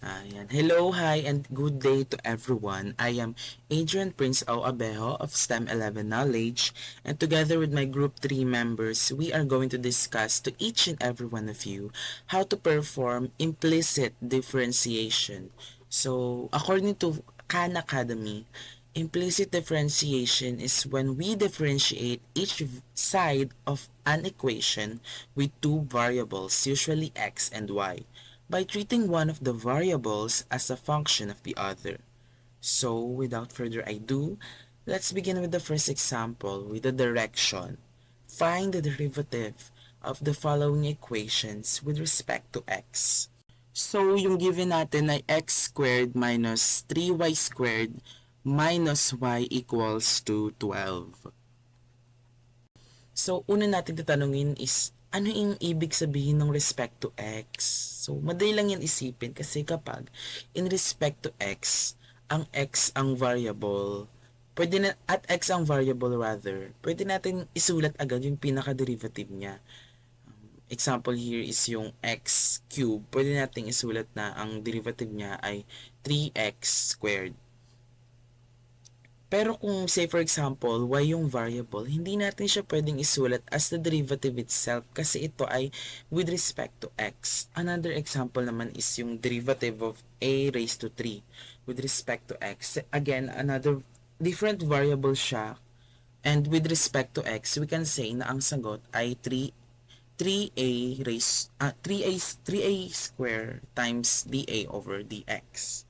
Ayan. Hello, hi, and good day to everyone. I am Adrian Prince O. Abejo of STEM 11 Knowledge, and together with my Group 3 members, we are going to discuss to each and every one of you how to perform implicit differentiation. So, according to Khan Academy, implicit differentiation is when we differentiate each side of an equation with two variables, usually x and y, by treating one of the variables as a function of the other. So, without further ado, let's begin with the first example with the direction. Find the derivative of the following equations with respect to x. So, yung given natin ay x squared minus 3y squared minus y equals to 12. So, una natin tatanungin is, ano yung ibig sabihin ng respect to x? So, madali lang yan isipin kasi kapag in respect to x ang variable, pwede na, at x ang variable rather, pwede natin isulat agad yung pinaka-derivative niya. Example here is yung x cube. Pwede natin isulat na ang derivative niya ay 3x squared. Pero kung say for example, y yung variable, hindi natin siya pwedeng isulat as the derivative itself kasi ito ay with respect to x. Another example naman is yung derivative of a raised to 3 with respect to x. Again, another different variable siya, and with respect to x, we can say na ang sagot ay 3a square times dA over dx.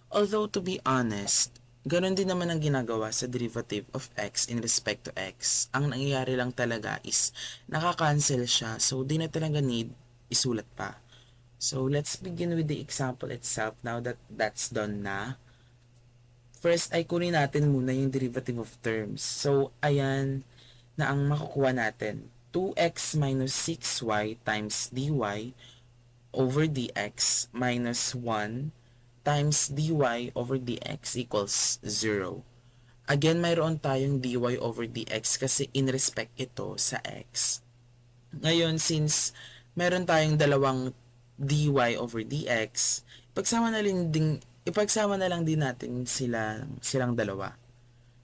Although to be honest, ganon din naman ang ginagawa sa derivative of x in respect to x. Ang nangyayari lang talaga is nakakancel siya, so di na talaga need isulat pa. So let's begin with the example itself now that that's done na. First ay kunin natin muna yung derivative of terms. So ayan na ang makukuha natin. 2x minus 6y times dy over dx minus 1 times dy over dx equals 0. Again, mayroon tayong dy over dx kasi in respect ito sa x. Ngayon, since meron tayong dalawang dy over dx, ipagsama na lang din natin silang dalawa.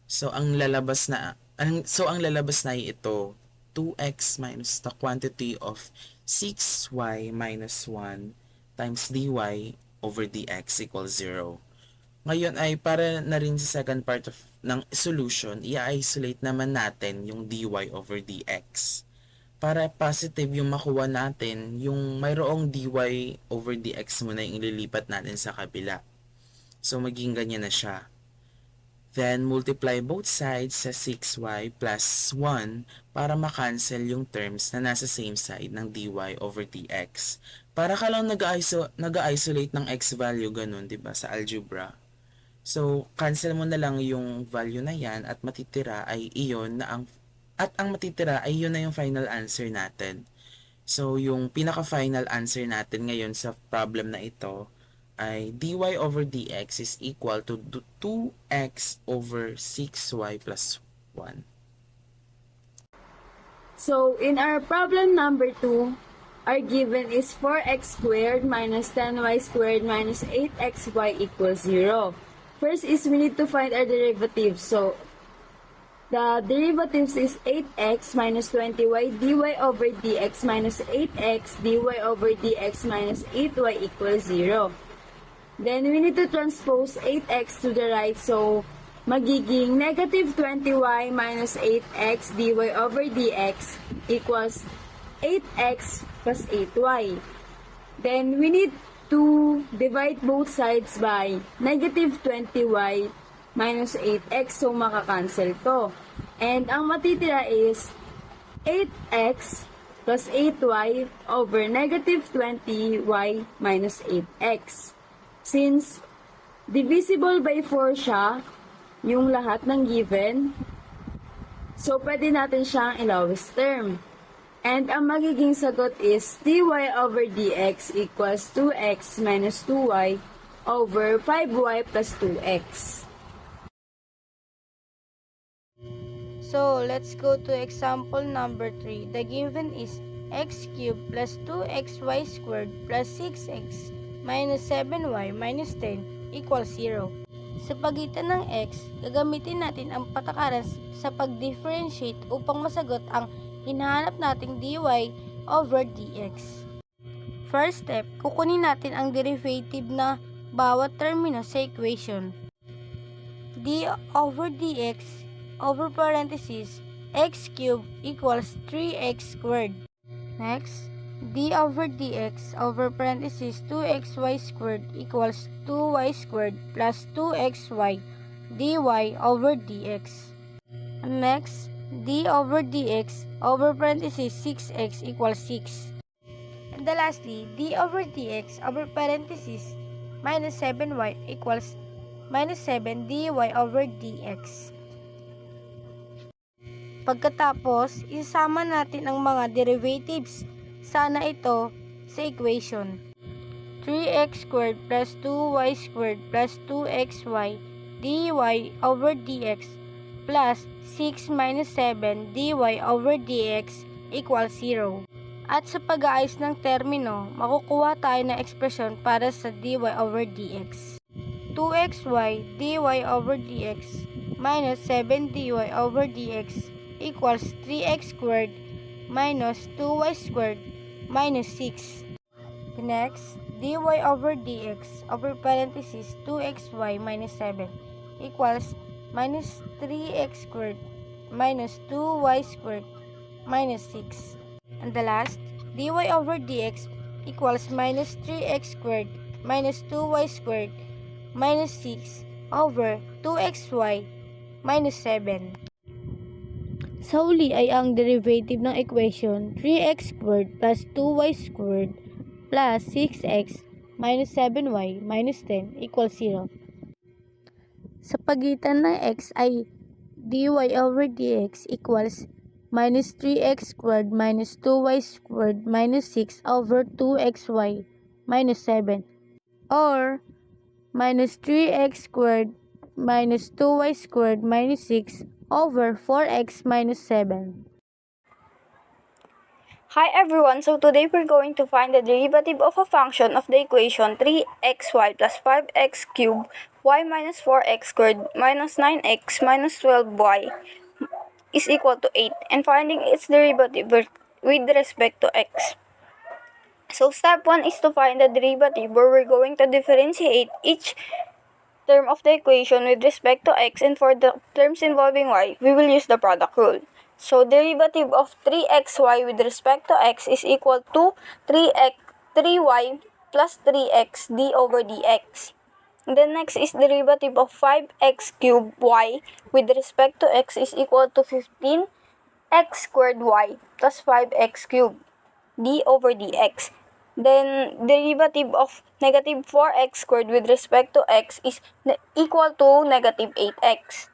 So ang lalabas na ay ito 2x minus the quantity of 6y minus 1 times dy over dx equals 0. Ngayon ay para na rin sa second part ng solution, i-isolate naman natin yung dy over dx. Para positive yung makuha natin, yung mayroong dy over dx muna yung ililipat natin sa kabila. So maging ganyan na siya. Then, multiply both sides sa 6y plus 1 para makancel yung terms na nasa same side ng dy over dx. Para ka lang nag-isolate ng x value, ganun, diba, sa algebra. So, cancel mo na lang yung value na yan at matitira ay iyon na ang matitira ay yun na yung final answer natin. So, yung pinaka-final answer natin ngayon sa problem na ito ay dy over dx is equal to 2x over 6y plus 1. So, in our problem number 2, our given is 4x squared minus 10y squared minus 8xy equals 0. First is we need to find our derivative. So, the derivatives is 8x minus 20y dy over dx minus 8x dy over dx minus 8y equals 0. Then, we need to transpose 8x to the right. So, magiging negative 20y minus 8x dy over dx equals 8x plus 8y. Then, we need to divide both sides by negative 20y minus 8x. So, makakancel to. And, ang matitira is 8x plus 8y over negative 20y minus 8x. Since divisible by 4 siya, yung lahat ng given, so pwede natin siyang ilowest term. And ang magiging sagot is dy over dx equals 2x minus 2y over 5y plus 2x. So, let's go to example number 3. The given is x cubed plus 2xy squared plus 6x minus 7y minus 10 equals 0. Sa pagitan ng x, gagamitin natin ang patakaran sa pag-differentiate upang masagot ang hinahanap nating dy over dx. First step, kukunin natin ang derivative na bawat termino sa equation. D over dx over parenthesis x cubed equals 3x squared. Next, d over dx over parenthesis 2xy squared equals 2y squared plus 2xy dy over dx. Next, d over dx over parenthesis 6x equals 6. And lastly, d over dx over parenthesis minus 7y equals minus 7 dy over dx. Pagkatapos, isama natin ang mga derivatives sana ito sa equation. 3x squared plus 2y squared plus 2xy dy over dx plus 6 minus 7 dy over dx equals 0. At sa pag-aayos ng termino, makukuha tayo ng ekspresyon para sa dy over dx. 2xy dy over dx minus 7 dy over dx equals 3x squared minus 2y squared minus 6. Next, dy over dx over parenthesis 2xy minus 7 equals minus 3x squared minus 2y squared minus 6. And the last, dy over dx equals minus 3x squared minus 2y squared minus 6 over 2xy minus 7. Sa huli ay ang derivative ng equation 3x squared plus 2y squared plus 6x minus 7y minus 10 equals 0. Sa pagitan ng x ay dy over dx equals minus 3x squared minus 2y squared minus 6 over 2xy minus 7 or minus 3x squared minus 2y squared minus 6 over 4x minus 7. Hi everyone, so today we're going to find the derivative of a function of the equation 3xy plus 5x cubed y minus 4x squared minus 9x minus 12y is equal to 8 and finding its derivative with respect to x. So step 1 is to find the derivative where we're going to differentiate each term of the equation with respect to x, and for the terms involving y, we will use the product rule. So derivative of 3xy with respect to x is equal to 3y plus 3x d over dx. And then next is derivative of 5x cubed y with respect to x is equal to 15x squared y plus 5x cubed d over dx. Then derivative of negative 4x squared with respect to x is equal to negative 8x.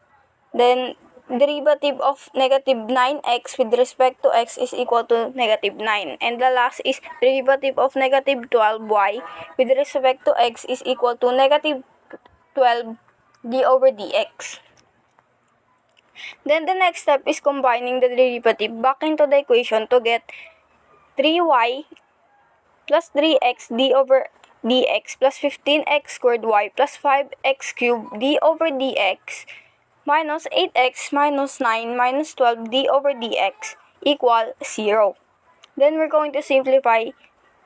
Then derivative of negative 9x with respect to x is equal to negative 9. And the last is derivative of negative 12y with respect to x is equal to negative 12 d over dx. Then the next step is combining the derivative back into the equation to get 3y plus 3x d over dx plus 15x squared y plus 5x cubed d over dx minus 8x minus 9 minus 12 d over dx equal 0. Then we're going to simplify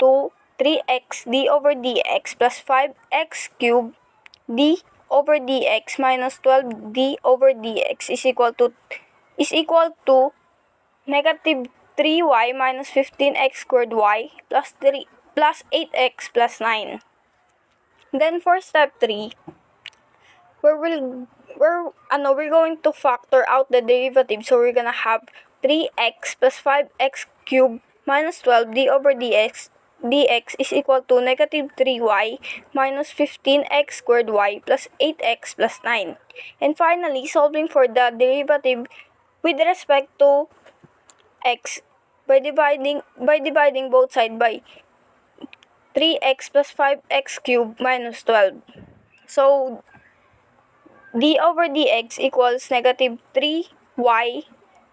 to 3x d over dx plus 5x cubed d over dx minus 12 d over dx is equal to negative 3y minus 15x squared y plus 8x plus 9. Then for step 3, we're going to factor out the derivative. So we're gonna have 3x plus 5x cubed minus 12 d over dx is equal to negative 3y minus 15x squared y plus 8x plus 9. And finally, solving for the derivative with respect to x by dividing both sides by 3x plus 5x cubed minus 12. So d over dx equals negative 3y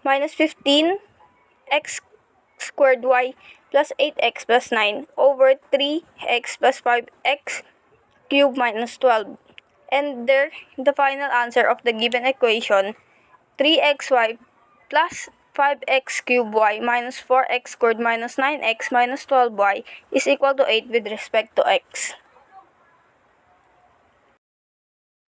minus 15x squared y plus 8x plus 9 over 3x plus 5x cubed minus 12. And there, the final answer of the given equation, 3xy plus 5x cubed y minus 4x squared minus 9x minus 12y is equal to 8 with respect to x.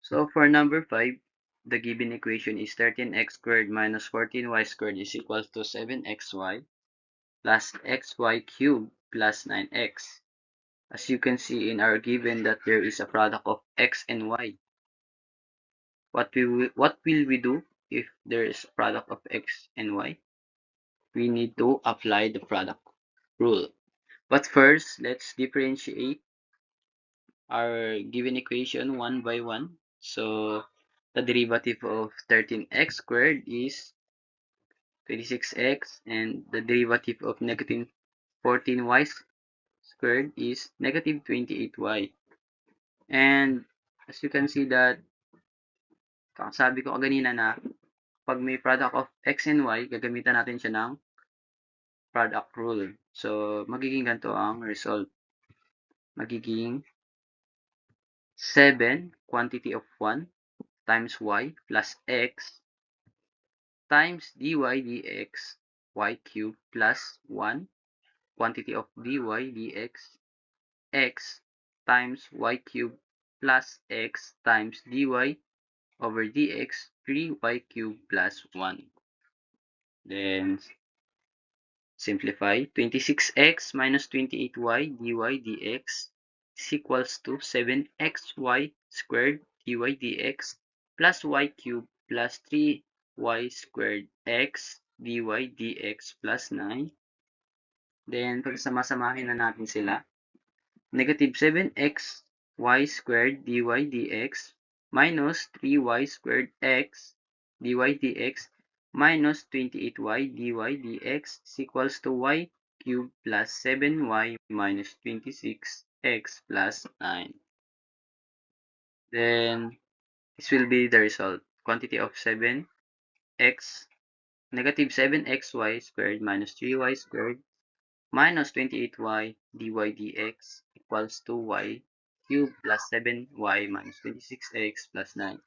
So for number 5, the given equation is 13x squared minus 14y squared is equals to 7xy plus xy cubed plus 9x. As you can see in our given that there is a product of x and y. What will we do if there is a product of x and y? We need to apply the product rule. But first, let's differentiate our given equation one by one. So the derivative of 13x squared is 26x, and the derivative of negative 14y squared is negative 28y. And as you can see that, sabi ko kanina na pag may product of x and y, gagamitan natin siya ng product rule. So magiging ganito ang result. Magiging 7 quantity of 1 times y plus x times dy dx y cubed plus 1 quantity of dy dx x times y cubed plus x times dy over dx 3y cubed plus 1. Then simplify 26x minus 28y dy dx is equals to 7xy squared dy dx plus y cubed plus 3y squared x dy dx plus 9. Then pagsamasamahin na natin sila, negative 7x y squared dy dx minus 3y squared x dy dx minus 28y dy dx is equals to y cubed plus 7y minus 26x plus 9. Then this will be the result. Quantity of 7x, negative 7xy squared minus 3y squared minus 28y dy dx equals to y cubed plus 7y minus 26x plus 9.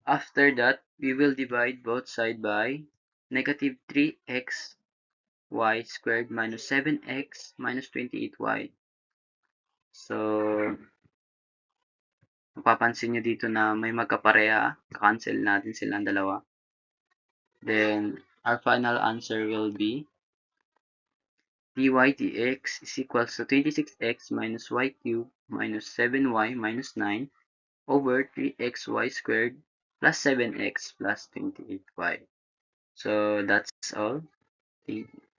After that, we will divide both sides by negative 3x y squared minus 7x minus 28y. So, mapapansin nyo dito na may magkapareha. Cancel natin silang dalawa. Then, our final answer will be dy dx is equals to 26x minus y cubed minus 7y minus 9 over 3xy squared plus 7x plus 28y. So that's all. Thank you.